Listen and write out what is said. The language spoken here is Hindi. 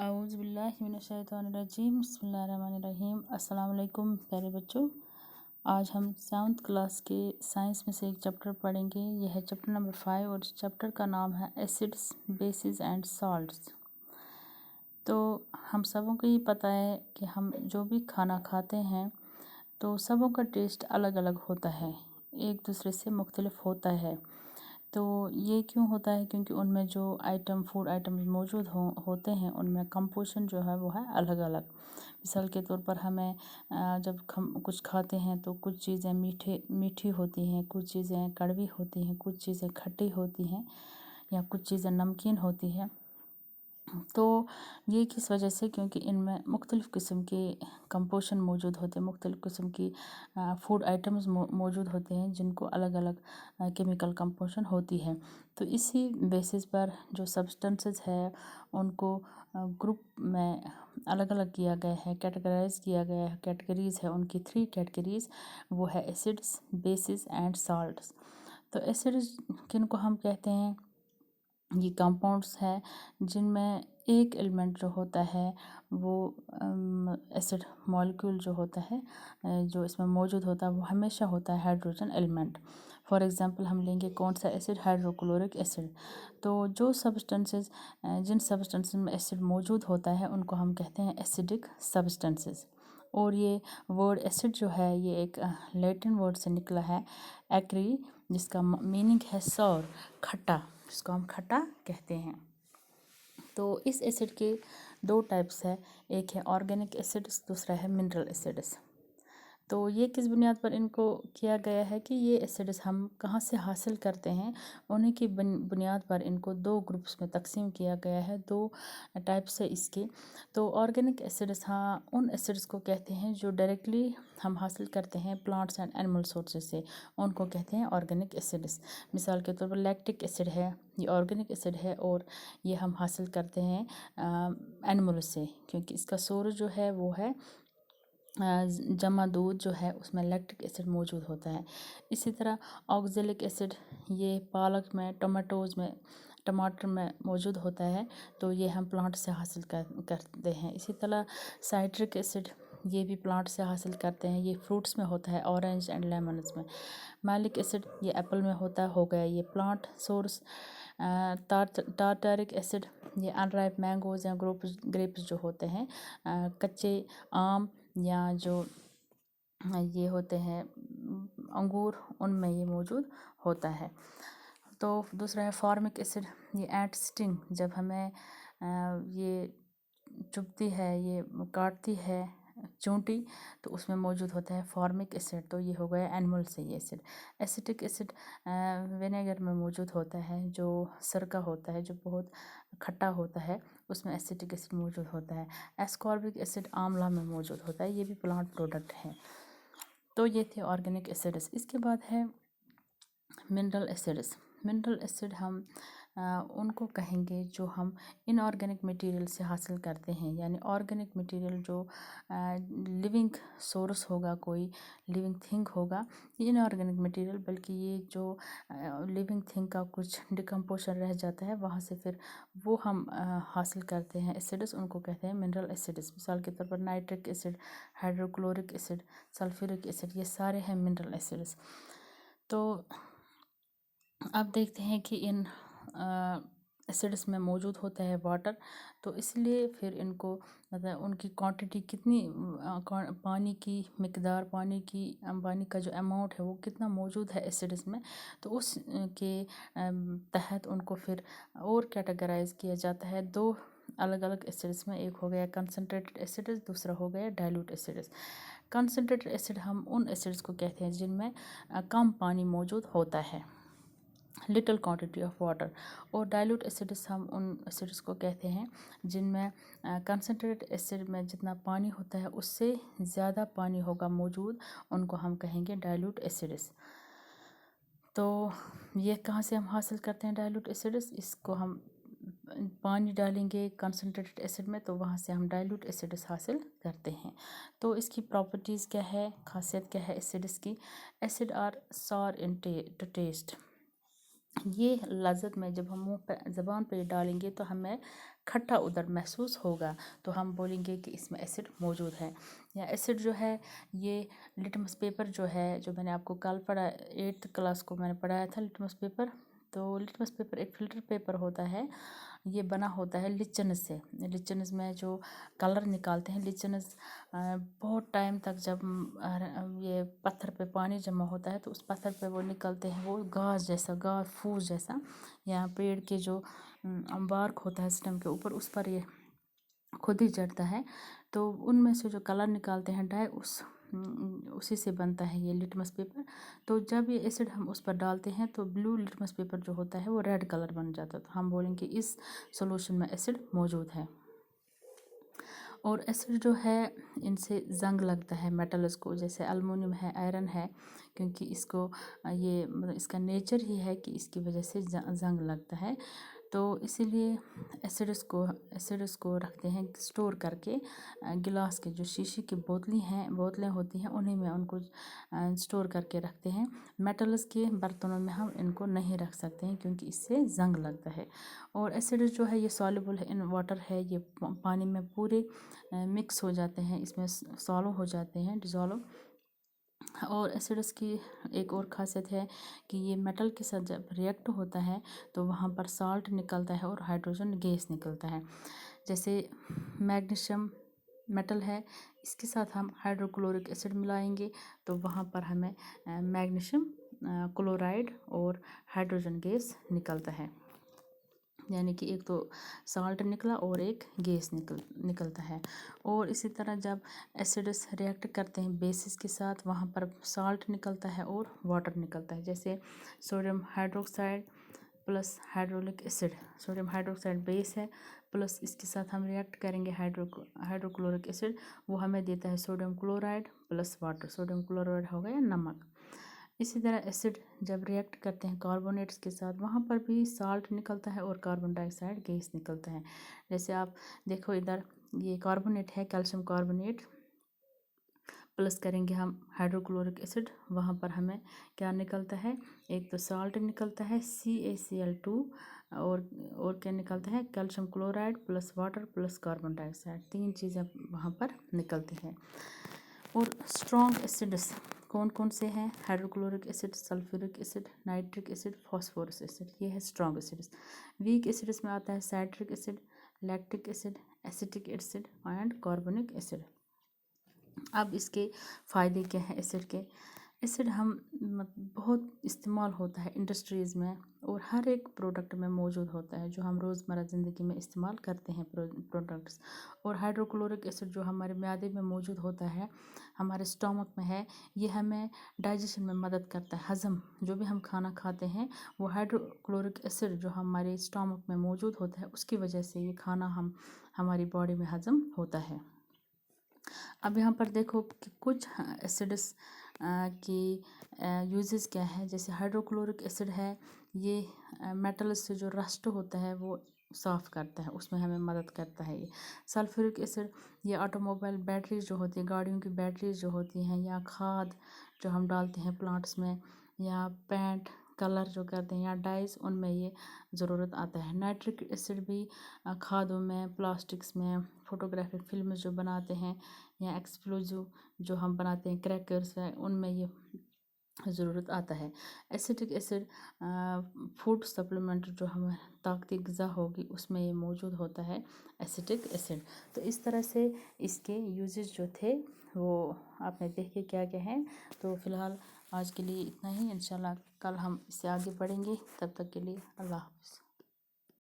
औज़ुबिल्लाहिमिनश्शैतानिर्रजीम बिस्मिल्लाहिर्रहमानिर्रहीम। अस्सलाम वालेकुम प्यारे बच्चों। आज हम 7th क्लास के साइंस में से एक चैप्टर पढ़ेंगे। यह है चैप्टर नंबर 5 और इस चैप्टर का नाम है एसिड्स, बेसिस एंड सॉल्ट्स। तो हम सबों को ही पता है कि हम जो भी खाना खाते हैं तो सबों का टेस्ट अलग अलग होता है, एक दूसरे से मुख्तलिफ होता है। तो ये क्यों होता है? क्योंकि उनमें जो फूड आइटम्स मौजूद होते हैं उनमें कंपोजिशन जो है वो है अलग अलग। मिसाल के तौर पर हमें जब हम कुछ खाते हैं तो कुछ चीज़ें मीठी होती हैं, कुछ चीज़ें कड़वी होती हैं, कुछ चीज़ें खट्टी होती हैं या कुछ चीज़ें नमकीन होती हैं। तो ये किस वजह से? क्योंकि इनमें मुख्तलिफ़ किस्म के कंपोजिशन मौजूद होते हैं, मुख्तलिफ़ किस्म की फूड आइटम्स मौजूद होते हैं जिनको अलग अलग केमिकल कंपोजिशन होती है। तो इसी बेसिस पर जो सब्सटेंसेस है उनको ग्रुप में अलग अलग किया गया है, कैटेगराइज किया गया है। कैटेगरीज़ है उनकी 3 कैटेगरीज़, वो है एसिड्स, बेसिस एंड सॉल्ट्स। तो एसिड्स किनको हम कहते हैं? ये कंपाउंड्स हैं जिनमें एक एलिमेंट जो होता है वो एसिड मॉलिक्यूल जो होता है जो इसमें मौजूद होता है वो हमेशा होता है हाइड्रोजन एलिमेंट। फॉर एग्जांपल हम लेंगे कौन सा एसिड? Hydrochloric acid. तो जो सब्सटेंसेस जिन सब्सटेंसेस में एसिड मौजूद होता है उनको हम कहते हैं एसिडिक सब्सटेंसेस। और ये वर्ड एसिड जो है ये एक लैटिन वर्ड से निकला है, एक्री, जिसका मीनिंग है सौर, खट्टा, जिसको हम खट्टा कहते हैं। तो इस एसिड के 2 टाइप्स है, एक है ऑर्गेनिक एसिड्स, दूसरा है मिनरल एसिड्स। तो ये किस बुनियाद पर इनको किया गया है कि ये एसिड्स हम कहाँ से हासिल करते हैं, उन्हीं की बुनियाद पर इनको 2 ग्रुप्स में तकसीम किया गया है, 2 टाइप्स है इसके। तो ऑर्गेनिक एसिड्स हाँ उन एसिड्स को कहते हैं जो डायरेक्टली हम हासिल करते हैं प्लांट्स एंड एनिमल सोर्सेज से, उनको कहते हैं ऑर्गेनिक एसिड्स। मिसाल के तौर पर लैक्टिक एसिड है, ये ऑर्गेनिक एसिड है और ये हम हासिल करते हैं एनिमल से, क्योंकि इसका सोर्स जो है वो है जमा दूध जो है उसमें लैक्टिक एसिड मौजूद होता है। इसी तरह ऑक्जेलिक एसिड ये पालक में, टमाटर में मौजूद होता है, तो ये हम प्लांट से हासिल करते हैं। इसी तरह साइट्रिक एसिड ये भी प्लांट से हासिल करते हैं, ये फ्रूट्स में होता है, ऑरेंज एंड लेमन्स में। मैलिक एसिड ये एप्पल में हो गया, ये प्लांट सोर्स। टार्टारिक एसिड ये अनराइप मैंगोज़ या ग्रेप्स जो होते हैं, कच्चे आम या जो ये होते हैं अंगूर, उनमें ये मौजूद होता है। तो दूसरा है फॉर्मिक एसिड, ये एंट स्टिंग, जब हमें ये चुभती है, ये काटती है चूंटी, तो उसमें मौजूद होता है फॉर्मिक एसिड। तो ये हो गया एनिमल से ये एसिड। एसिटिक एसिड विनेगर में मौजूद होता है, जो सिरका होता है जो बहुत खट्टा होता है, उसमें एसिटिक एसिड मौजूद होता है। एस्कॉर्बिक एसिड आंवला में मौजूद होता है, ये भी प्लांट प्रोडक्ट है। तो ये थे ऑर्गेनिक एसिड्स। इसके बाद है मिनरल एसिड्स। मिनरल एसिड हम उनको कहेंगे जो हम इनऑर्गेनिक मटेरियल से हासिल करते हैं, यानी ऑर्गेनिक मटेरियल जो लिविंग सोर्स होगा, कोई लिविंग थिंग होगा, ये इनऑर्गेनिक मटेरियल, बल्कि ये जो लिविंग थिंग का कुछ डिकम्पोजन रह जाता है वहाँ से फिर वो हम हासिल करते हैं एसिड्स, उनको कहते हैं मिनरल एसिड्स। मिसाल के तौर पर nitric acid, hydrochloric acid, sulphuric acid, ये सारे हैं मिनरल एसिड्स। तो अब देखते हैं कि इन एसिड्स में मौजूद होता है वाटर, तो इसलिए फिर इनको मतलब उनकी क्वांटिटी कितनी, पानी की मिकदार, पानी का जो अमाउंट है वो कितना मौजूद है एसिड्स में, तो उस के तहत उनको फिर और कैटेगराइज किया जाता है 2 अलग अलग एसिड्स में। एक हो गया कंसनट्रेटेड एसिड्स, दूसरा हो गया डाइल्यूट एसिड्स। कंसनट्रेटेड एसिड हम उन एसिड्स को कहते हैं जिनमें कम पानी मौजूद होता है, लिटिल क्वांटिटी ऑफ वाटर। और डाइल्यूट एसिड्स हम उन एसिड्स को कहते हैं जिनमें कंसनट्रेटेड एसिड में जितना पानी होता है उससे ज़्यादा पानी होगा मौजूद, उनको हम कहेंगे डाइल्यूट एसिड्स। तो ये कहाँ से हम हासिल करते हैं डाइल्यूट एसिड्स? इसको हम पानी डालेंगे कंसनट्रेटेड एसिड में तो वहाँ से हम डाइल्यूट एसिड्स हासिल करते हैं। तो इसकी प्रॉपर्टीज़ क्या है, खासियत क्या है एसिड्स की? Acid are sour in to taste, ये लज़्ज़त में जब हम मुँह पे ज़बान पे डालेंगे तो हमें खट्टा उधर महसूस होगा तो हम बोलेंगे कि इसमें एसिड मौजूद है। या एसिड जो है ये लिटमस पेपर जो है, जो मैंने आपको कल पढ़ा 8th क्लास को मैंने पढ़ाया था लिटमस पेपर। तो लिटमस पेपर एक फिल्टर पेपर होता है, ये बना होता है लिचनस से। लिचनस में जो कलर निकालते हैं, लिचनस बहुत टाइम तक जब ये पत्थर पे पानी जमा होता है तो उस पत्थर पे वो निकलते हैं, वो घास जैसा, घास फूस जैसा, या पेड़ के जो बार्क होता है स्टेम के ऊपर, उस पर ये खुद ही चढ़ता है। तो उनमें से जो कलर निकालते हैं डाई, उसी से बनता है ये लिटमस पेपर। तो जब ये एसिड हम उस पर डालते हैं तो ब्लू लिटमस पेपर जो होता है वो रेड कलर बन जाता है। तो हम बोलेंगे इस सॉल्यूशन में एसिड मौजूद है। और एसिड जो है इनसे जंग लगता है मेटल्स को, जैसे एल्युमिनियम है, आयरन है, क्योंकि इसको ये मतलब इसका नेचर ही है कि इसकी वजह से जंग लगता है। तो इसीलिए एसिड्स को रखते हैं स्टोर करके। गिलास के जो शीशे की बोतलें होती हैं उन्हीं में उनको स्टोर करके रखते हैं। मेटल्स के बर्तनों में हम इनको नहीं रख सकते हैं क्योंकि इससे जंग लगता है। और एसिड जो है ये सॉल्युबल है इन वाटर है, ये पानी में पूरे मिक्स हो जाते हैं, इसमें सॉल्व हो जाते हैं, डिज़ोल्व। और एसिड्स की एक और ख़ासियत है कि ये मेटल के साथ जब रिएक्ट होता है तो वहाँ पर साल्ट निकलता है और हाइड्रोजन गैस निकलता है। जैसे मैग्नीशियम मेटल है, इसके साथ हम हाइड्रोक्लोरिक एसिड मिलाएंगे तो वहाँ पर हमें मैग्नीशियम क्लोराइड और हाइड्रोजन गैस निकलता है। यानी कि एक तो साल्ट निकला और एक गैस निकलता है। और इसी तरह जब एसिड्स रिएक्ट करते हैं बेसिस के साथ, वहाँ पर साल्ट निकलता है और वाटर निकलता है। जैसे sodium hydroxide plus hydraulic acid, sodium hydroxide base है, प्लस इसके साथ हम रिएक्ट करेंगे हाइड्रोक्लोरिक एसिड, वो हमें देता है sodium chloride plus water. Sodium chloride हो गया नमक। इसी तरह एसिड जब रिएक्ट करते हैं कार्बोनेट्स के साथ, वहाँ पर भी साल्ट निकलता है और कार्बन डाइऑक्साइड गैस निकलता है। जैसे आप देखो इधर ये कार्बोनेट है, कैल्शियम कार्बोनेट, प्लस करेंगे हम हाइड्रोक्लोरिक एसिड, वहाँ पर हमें क्या निकलता है, एक तो साल्ट निकलता है CaCl2, और क्या निकलता है, calcium chloride plus water plus carbon dioxide, 3 चीज़ें वहाँ पर निकलती हैं। और स्ट्रॉन्ग एसिड्स कौन कौन से हैं, hydrochloric acid, sulphuric acid, nitric acid, phosphorous acid, ये है स्ट्रॉन्ग एसिड्स। वीक एसिड्स में आता है citric acid, lactic acid, acetic acid and carbonic acid. अब इसके फ़ायदे क्या हैं एसिड के। एसिड हम बहुत इस्तेमाल होता है इंडस्ट्रीज़ में और हर एक प्रोडक्ट में मौजूद होता है जो हम रोज़मर्रा ज़िंदगी में इस्तेमाल करते हैं प्रोडक्ट्स। और हाइड्रोक्लोरिक एसिड जो हमारे म्यादे में मौजूद होता है, हमारे स्टमक में है, ये हमें डाइजेशन में मदद करता है। हज़म, जो भी हम खाना खाते हैं वो हाइड्रोक्लोरिक एसिड जो हमारे स्टमक में मौजूद होता है उसकी वजह से ये खाना हमारी बॉडी में हज़म होता है। अब यहाँ पर देखो कि कुछ एसिड्स की यूजेस क्या है। जैसे हाइड्रोक्लोरिक एसिड है, ये मेटल से जो रस्ट होता है वो साफ़ करता है, उसमें हमें मदद करता है। ये सल्फ्यूरिक एसिड, ये ऑटोमोबाइल बैटरीज जो होती है, गाड़ियों की बैटरीज जो होती हैं, या खाद जो हम डालते हैं प्लांट्स में, या पेंट कलर जो करते हैं, या डाइस, उनमें ये ज़रूरत आता है। नाइट्रिक एसिड भी खादों में, प्लास्टिक्स में, फोटोग्राफिक फिल्म जो बनाते हैं, या एक्सप्लोजिव जो हम बनाते हैं, क्रैकर्स है, उनमें ये ज़रूरत आता है। एसिटिक एसिड फूड सप्लीमेंट जो हमें ताकती ग़िज़ा होगी उसमें ये मौजूद होता है एसिटिक एसिड। तो इस तरह से इसके यूजेस जो थे वो आपने देखे क्या क्या हैं। तो फ़िलहाल आज के लिए इतना ही, इंशाल्लाह कल हम इससे आगे बढ़ेंगे। तब तक के लिए अल्लाह हाफ़िज़।